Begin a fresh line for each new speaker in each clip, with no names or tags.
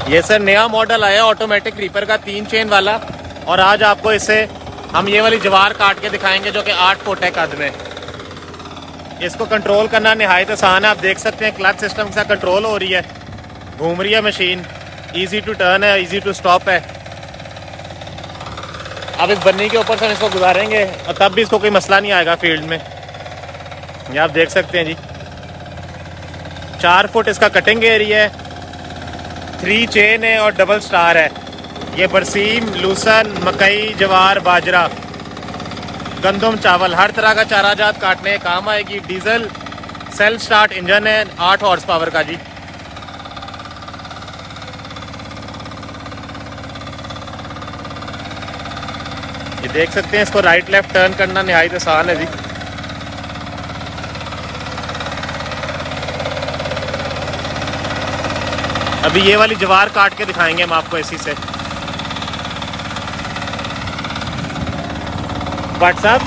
ये सर नया मॉडल आया ऑटोमेटिक रीपर का 3 चेन वाला, और आज आपको इससे हम ये वाली जवार काट के दिखाएंगे जो कि 8 फुट है कद में। इसको कंट्रोल करना निहायत आसान है। आप देख सकते हैं क्लच सिस्टम के साथ कंट्रोल हो रही है, घूम रही है मशीन, इजी टू टर्न है, इजी टू स्टॉप है। अब इस बन्नी के ऊपर से हम इसको गुजारेंगे और तब भी इसको कोई मसला नहीं आएगा फील्ड में। ये आप देख सकते हैं जी, 4 फुट इसका कटिंग एरिया है, 3 चेन है और डबल स्टार है। ये बरसीम, लूसन, मकई, जवार, बाजरा, गंदम, चावल, हर तरह का चारा जात काटने के काम आएगी। डीजल सेल्फ स्टार्ट इंजन है 8 हॉर्स पावर का जी। ये देख सकते हैं, इसको राइट लेफ्ट टर्न करना निहायत आसान है जी। अभी ये वाली जवार काट के दिखाएंगे हम आपको इसी से। व्हाट्सएप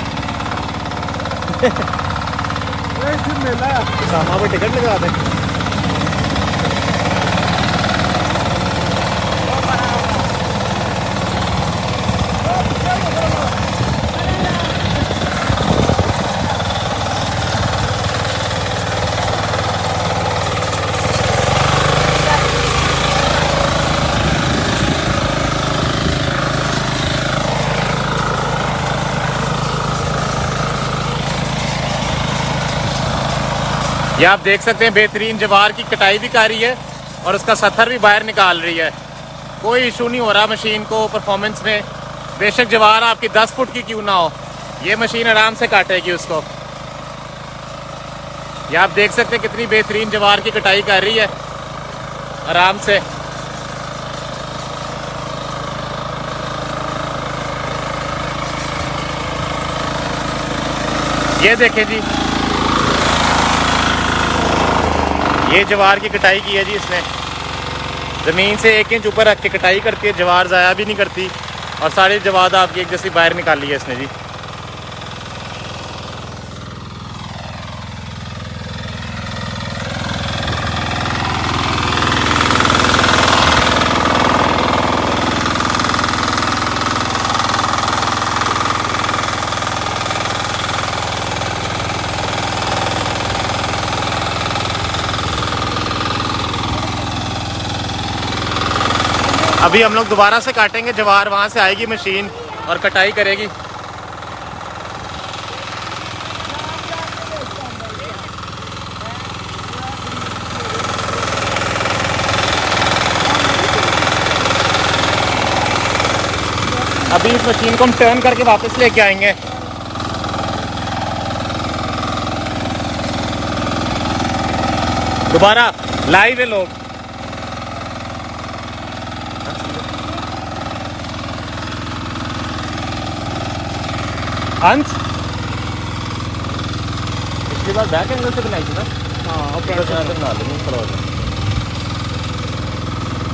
सामा पे टिकट लगा दें। ये आप देख सकते हैं बेहतरीन जवार की कटाई भी कर रही है और उसका सत्थर भी बाहर निकाल रही है। कोई इशू नहीं हो रहा मशीन को परफॉर्मेंस में। बेशक जवार आपकी 10 फुट की क्यों ना हो, ये मशीन आराम से काटेगी उसको। ये आप देख सकते हैं कितनी बेहतरीन जवार की कटाई कर रही है आराम से। ये देखें जी, ये जवार की कटाई की है जी इसने। ज़मीन से 1 इंच ऊपर रख के कटाई करती है, जवार ज़ाया भी नहीं करती और सारी जवार आपकी एक जैसी बाहर निकाली है इसने जी। अभी हम लोग दोबारा से काटेंगे जवार, वहाँ से आएगी मशीन और कटाई करेगी। अभी इस मशीन को हम टर्न करके वापस लेके आएंगे। दोबारा लाइव है लोग। अंश इसके बाद बैक एंगल से बनाई थी ना। हाँ, अब बना लेंगे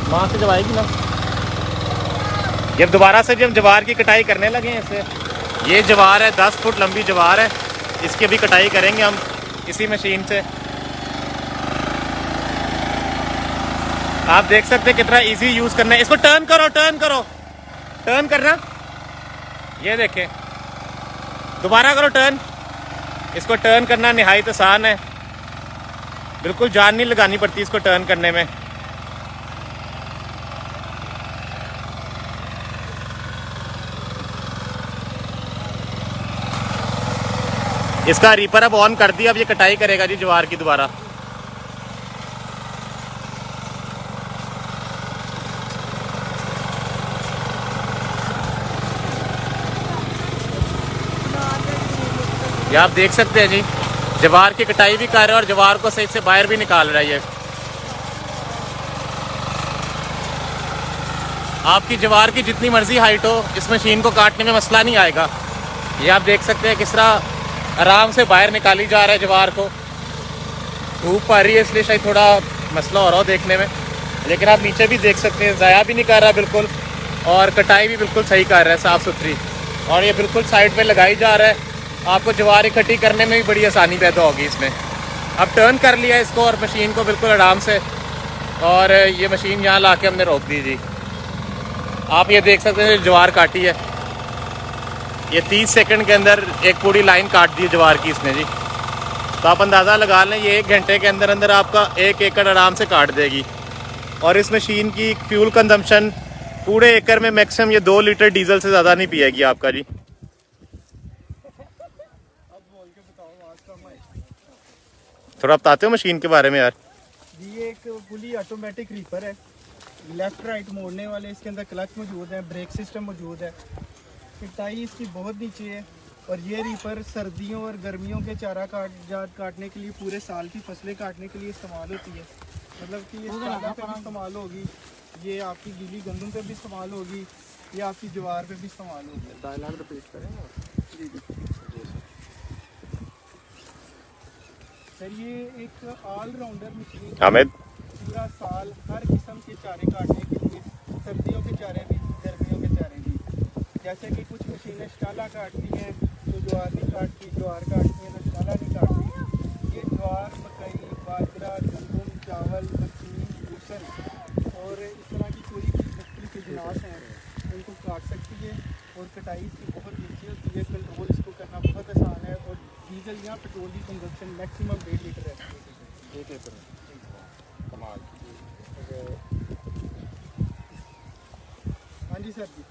वहाँ से जब आएगी ना। ये दोबारा से जब जवार की कटाई करने लगे हैं इससे। ये जवार है 10 फुट लंबी जवार है, इसकी भी कटाई करेंगे हम इसी मशीन से। आप देख सकते हैं कितना इजी यूज़ करना है। इसको टर्न करो, टर्न करो, टर्न करना। ये देखें, दोबारा करो टर्न। इसको टर्न करना निहायत आसान है, बिल्कुल जान नहीं लगानी पड़ती इसको टर्न करने में। इसका रीपर अब ऑन कर दिया, अब ये कटाई करेगा जी जवार की दोबारा। ये आप देख सकते हैं जी, जवार की कटाई भी कर रहा है और जवार को सही से बाहर भी निकाल रहा है। आपकी जवार की जितनी मर्जी हाइट हो, इस मशीन को काटने में मसला नहीं आएगा। ये आप देख सकते हैं किस तरह आराम से बाहर निकाली जा रहा है जवार को। धूप आ रही है इसलिए शायद थोड़ा मसला हो रहा हो देखने में, लेकिन आप नीचे भी देख सकते हैं ज़ाया भी नहीं कर रहा बिल्कुल, और कटाई भी बिल्कुल सही कर रहा है, साफ़ सुथरी। और ये बिल्कुल साइड पे लगाई जा रहा है। आपको जवार इकट्ठी करने में भी बड़ी आसानी पैदा होगी इसमें। अब टर्न कर लिया इसको और मशीन को बिल्कुल आराम से और ये मशीन यहाँ ला के हमने रोक दी जी। आप ये देख सकते हैं ज्वार काटी है, ये 30 सेकंड के अंदर एक पूरी लाइन काट दी ज्वार की इसने जी। तो आप अंदाज़ा लगा लें ये 1 घंटे के अंदर अंदर आपका 1 एकड़ आराम से काट देगी। और इस मशीन की फ्यूल कंजम्पशन पूरे एकड़ में मैक्सिमम ये 2 लीटर डीजल से ज़्यादा नहीं पिएगी आपका जी। थोड़ा बताते हो मशीन के बारे में यार।
ये एक फुली ऑटोमेटिक रीपर है, लेफ्ट राइट मोड़ने वाले, इसके अंदर क्लच मौजूद है, ब्रेक सिस्टम मौजूद है, पिटाई इसकी बहुत नीचे है। और ये रीपर सर्दियों और गर्मियों के चारा काटने के लिए, पूरे साल की फसलें काटने के लिए इस्तेमाल होती है। मतलब कि ये चारा पे भी इस्तेमाल होगी, ये आपकी गीली गंदम पे भी इस्तेमाल होगी, ये आपकी ज्वार पे भी इस्तेमाल होगी। डायलॉग रिपीट करें जी। सर ये एक ऑलराउंडर मशीन
हामिद
पूरा साल हर किस्म के चारे काटने के लिए, सर्दियों के चारे भी, गर्मियों के चारे भी। जैसे कि कुछ मशीनें शाला काटती हैं तो ज्वार नहीं काटती, ज्वार काटती हैं तो शाला नहीं काटती। ये ज्वार, मकई, बाजरा, गंदम, चावल, मछली, भूसन और इस तरह की कोई भी मुख्तलिफ अजनास हैं उनको काट सकती है। और कटाई इसकी बहुत नीचे होती है, कंट्रोल इसको करना बहुत आसान है। और डीजल या पेट्रोल की कंजप्शन मैक्सिमम 1.5 लीटर है। 1 लीटर कमाल। हाँ जी सर जी।